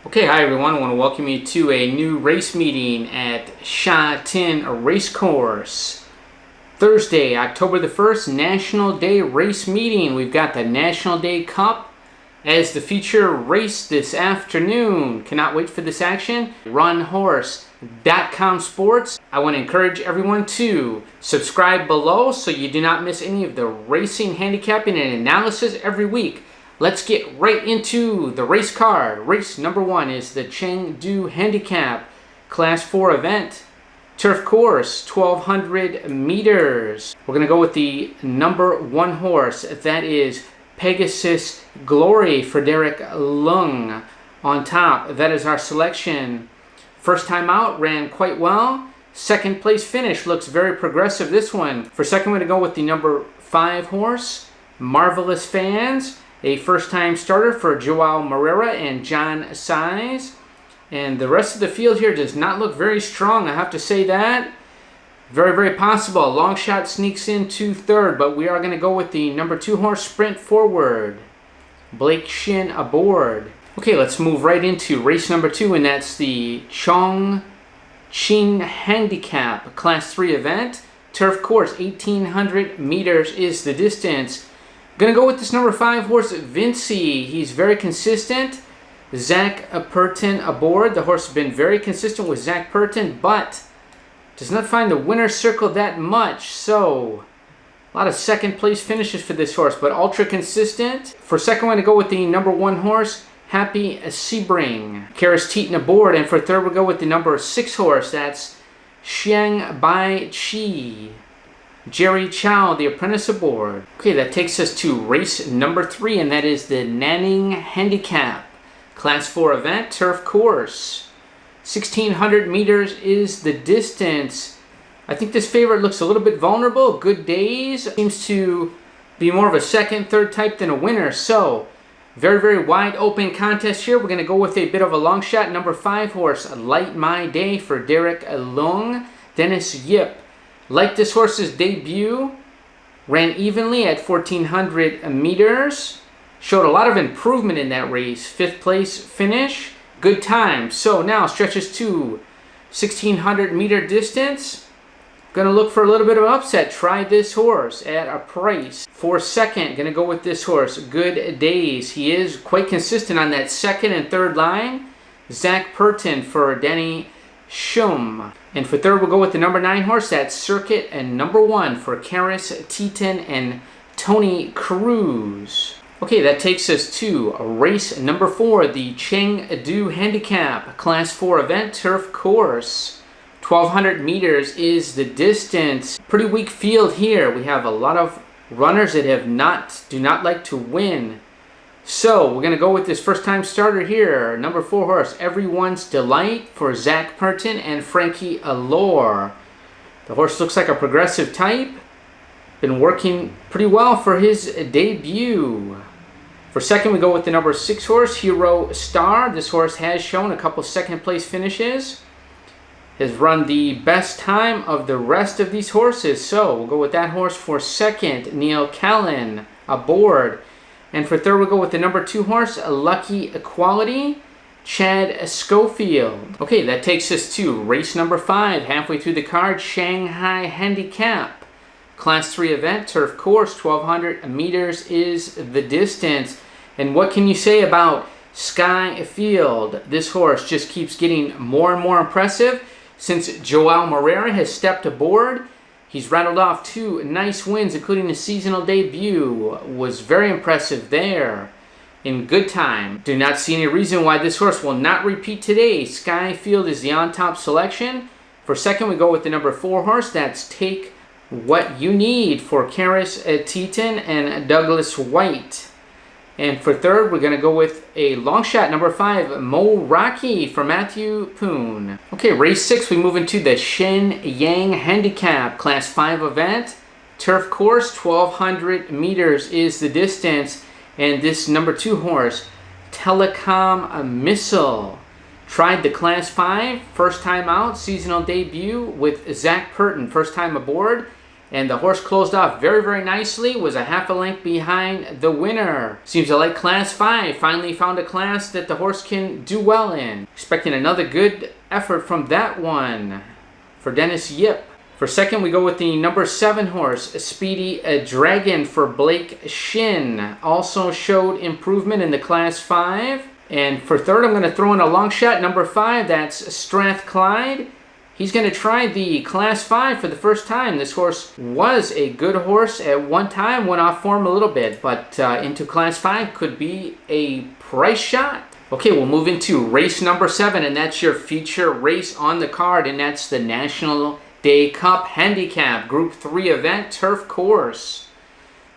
Okay, hi everyone. I want to welcome you to a new race meeting at Sha Tin Racecourse. Thursday, October the 1st, National Day Race Meeting. We've got the National Day Cup as the feature race this afternoon. Cannot wait for this action. RunHorse.com Sports. I want to encourage everyone to subscribe below so you do not miss any of the racing, handicapping, and analysis every week. Let's get right into the race card. Race number 1 is the Chengdu Handicap Class 4 event. Turf course, 1,200 meters. We're going to go with the number 1 horse. That is Pegasus Glory for Derek Lung on top. That is our selection. First time out, ran quite well. Second place finish, looks very progressive this one. For second, we're going to go with the number 5 horse, Marvelous Fans. A first-time starter for Joao Moreira and John Size. And the rest of the field here does not look very strong, I have to say that. Very, very possible. A long shot sneaks into third, but we are going to go with the number 2 horse, Sprint Forward. Blake Shin aboard. Okay, let's move right into race number 2, and that's the Chongqing Handicap Class 3 event. Turf course, 1,800 meters is the distance. Gonna go with this number 5 horse, Vinci. He's very consistent. Zach Purton aboard. The horse has been very consistent with Zach Purton, but does not find the winner's circle that much. So, a lot of second place finishes for this horse, but ultra consistent. For second, we're gonna go with the number 1 horse, Happy Sebring. Karis Teton aboard, and for third, we'll go with the number 6 horse. That's Xiang Bai Chi. Jerry Chow, the apprentice aboard. Okay, that takes us to race number 3, and that is the Nanning Handicap Class 4 event, turf course. 1,600 meters is the distance. I think this favorite looks a little bit vulnerable. Good Days seems to be more of a second, third type than a winner. So, very, very wide open contest here. We're going to go with a bit of a long shot. Number 5 horse, Light My Day for Derek Lung. Dennis Yip. Like this horse's debut, ran evenly at 1,400 meters. Showed a lot of improvement in that race. 5th place finish, good time. So now stretches to 1,600 meter distance. Gonna look for a little bit of upset. Try this horse at a price. For second, gonna go with this horse, Good Days. He is quite consistent on that second and third line. Zach Purton for Danny Shum. And for third, we'll go with the number 9 horse, that's Circuit, and number 1 for Karis Teton and Tony Cruz. Okay, that takes us to race number 4, the Chengdu Handicap Class 4 event, turf course. 1,200 meters is the distance. Pretty weak field here. We have a lot of runners that do not like to win. So, we're going to go with this first-time starter here. Number 4 horse, Everyone's Delight for Zach Purton and Frankie Allure. The horse looks like a progressive type. Been working pretty well for his debut. For second, we go with the number 6 horse, Hero Star. This horse has shown a couple second-place finishes. Has run the best time of the rest of these horses. So, we'll go with that horse for second, Neil Callan aboard. And for third, we'll go with the number 2 horse, Lucky Equality, Chad Schofield. Okay, that takes us to race number 5, halfway through the card, Shanghai Handicap. Class 3 event, turf course, 1,200 meters is the distance. And what can you say about Sky Field? This horse just keeps getting more and more impressive since Joao Moreira has stepped aboard. He's rattled off 2 nice wins, including a seasonal debut. Was very impressive there in good time. Do not see any reason why this horse will not repeat today. Skyfield is the on-top selection. For second, we go with the number 4 horse. That's Take What You Need for Karis Teton and Douglas White. And for third, we're going to go with a long shot, number 5, Mo Rocky for Matthew Poon. Okay, race 6, we move into the Shenyang Handicap Class 5 event. Turf course, 1,200 meters is the distance. And this number 2 horse, Telecom Missile. Tried the Class 5, first time out, seasonal debut with Zach Purton, first time aboard. And the horse closed off very, very nicely, was a half a length behind the winner. Seems to like Class 5. Finally found a class that the horse can do well in. Expecting another good effort from that one for Dennis Yip. For second, we go with the number 7 horse, Speedy Dragon for Blake Shin. Also showed improvement in the Class 5. And for third, I'm going to throw in a long shot, number 5. That's Strathclyde. He's going to try the Class 5 for the first time. This horse was a good horse at one time, went off form a little bit, but into Class 5 could be a price shot. Okay, we'll move into race number 7, and that's your feature race on the card, and that's the National Day Cup Handicap Group 3 event, turf course.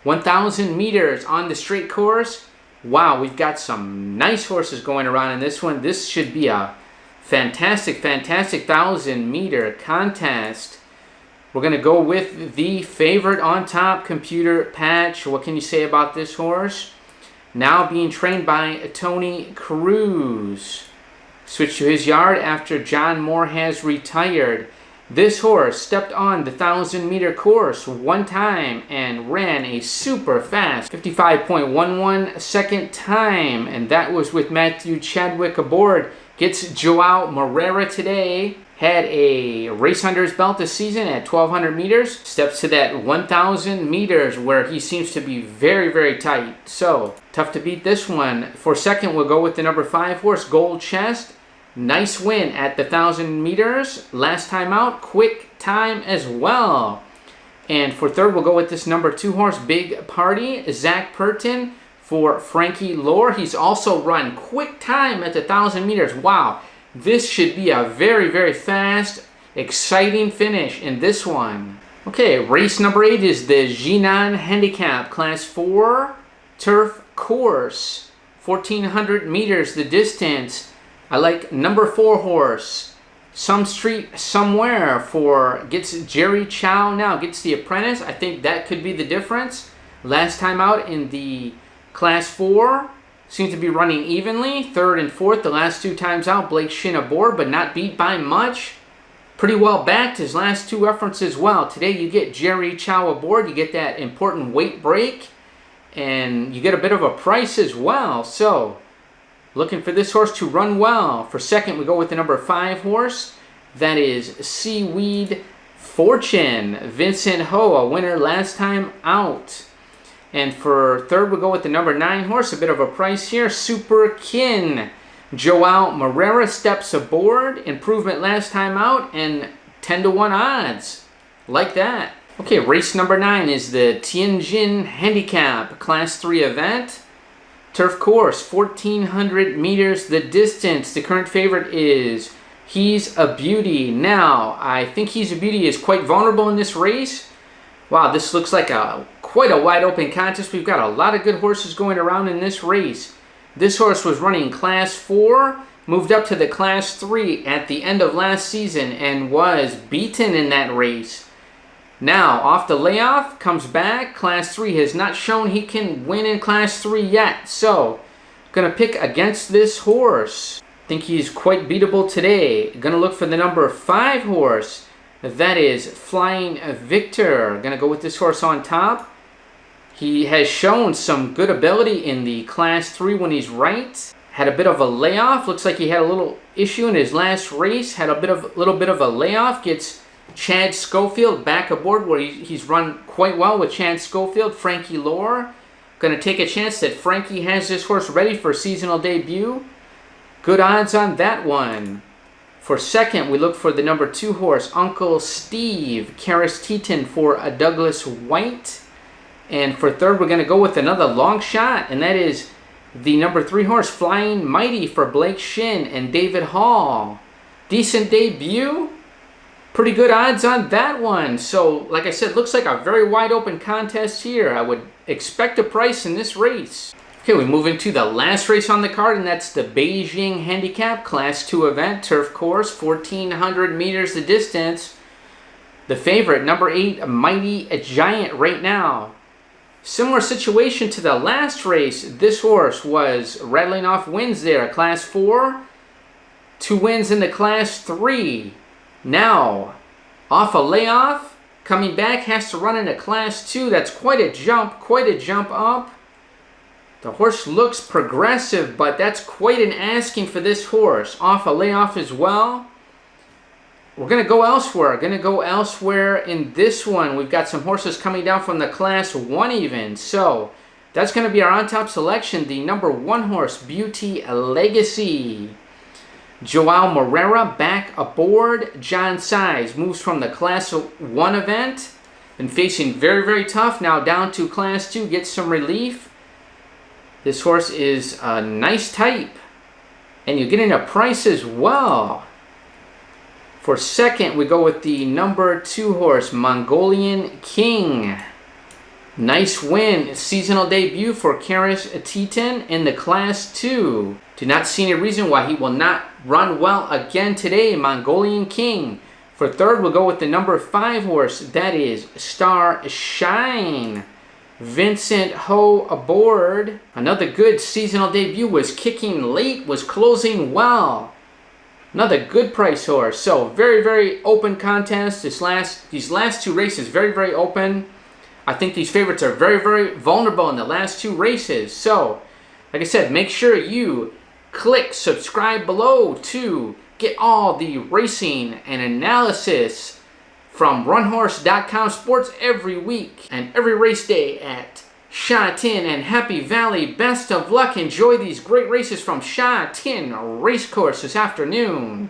1,000 meters on the straight course. Wow, we've got some nice horses going around in this one. This should be a fantastic 1,000-meter contest. We're going to go with the favorite on top, Computer Patch. What can you say about this horse? Now being trained by Tony Cruz. Switch to his yard after John Moore has retired. This horse stepped on the 1,000-meter course one time and ran a super fast 55.11 second time, and that was with Matthew Chadwick aboard. Gets Joao Moreira today. Had a race under his belt this season at 1,200 meters. Steps to that 1,000 meters where he seems to be very, very tight. So, tough to beat this one. For second, we'll go with the number 5 horse, Gold Chest. Nice win at the 1,000 meters. Last time out, quick time as well. And for third, we'll go with this number 2 horse, Big Party, Zach Purton. For Frankie Lohr, he's also run quick time at the 1,000 meters. Wow, this should be a very, very fast, exciting finish in this one. Okay, race number 8 is the Jinan Handicap Class 4 turf course. 1,400 meters the distance. I like number 4 horse, Some Street Somewhere for gets Jerry Chow now, gets the apprentice. I think that could be the difference. Last time out in the Class 4, seems to be running evenly. Third and fourth, the last 2 times out, Blake Shin aboard, but not beat by much. Pretty well backed his last 2 efforts as well. Today you get Jerry Chow aboard, you get that important weight break, and you get a bit of a price as well. So, looking for this horse to run well. For second, we go with the number 5 horse. That is Seaweed Fortune. Vincent Ho, a winner last time out. And for third, we'll go with the number 9 horse. A bit of a price here. Super Kin. Joao Moreira steps aboard. Improvement last time out. And 10-1 odds. Like that. Okay, race number 9 is the Tianjin Handicap Class 3 event. Turf course, 1,400 meters the distance. The current favorite is He's a Beauty. Now, I think He's a Beauty is quite vulnerable in this race. Wow, this looks like quite a wide open contest. We've got a lot of good horses going around in this race. This horse was running Class 4, moved up to the Class 3 at the end of last season and was beaten in that race. Now, off the layoff, comes back. Class 3 has not shown he can win in Class 3 yet. So, going to pick against this horse. Think he's quite beatable today. Going to look for the number 5 horse. That is Flying Victor. Going to go with this horse on top. He has shown some good ability in the Class 3 when he's right. Had a bit of a layoff. Looks like he had a little issue in his last race. Had a little bit of a layoff. Gets Chad Schofield back aboard where he's run quite well with Chad Schofield. Frankie Lohr. Going to take a chance that Frankie has this horse ready for seasonal debut. Good odds on that one. For second, we look for the number 2 horse, Uncle Steve. Karis Teton for a Douglas White. And for third, we're going to go with another long shot, and that is the number 3 horse, Flying Mighty for Blake Shin and David Hall. Decent debut. Pretty good odds on that one. So, like I said, looks like a very wide open contest here. I would expect a price in this race. Okay, we move into the last race on the card, and that's the Beijing Handicap Class 2 event, turf course, 1,400 meters the distance. The favorite, number 8, Mighty Giant right now. Similar situation to the last race. This horse was rattling off wins there. Class 4, 2 wins in the Class 3. Now, off a layoff, Coming back, has to run into Class 2. That's quite a jump up. The horse looks progressive, but that's quite an asking for this horse. Off a layoff as well. We're going to go elsewhere. In this one. We've got some horses coming down from the Class 1 even. So that's going to be our on-top selection. The number 1 horse, Beauty Legacy. Joao Moreira back aboard. John Size moves from the Class 1 event. Been facing very, very tough. Now down to Class 2. Gets some relief. This horse is a nice type. And you're getting a price as well. For second, we go with the number 2 horse, Mongolian King. Nice win. Seasonal debut for Karis Teton in the Class 2. Do not see any reason why he will not run well again today, Mongolian King. For third, we'll go with the number 5 horse. That is Star Shine. Vincent Ho aboard. Another good seasonal debut. Was kicking late. Was closing well. Another good price horse. So very, very open contest. These last 2 races, very, very open. I think these favorites are very, very vulnerable in the last 2 races. So, like I said, make sure you click subscribe below to get all the racing and analysis from runhorse.com sports every week and every race day at Sha Tin and Happy Valley. Best of luck. Enjoy these great races from Sha Tin Racecourse this afternoon.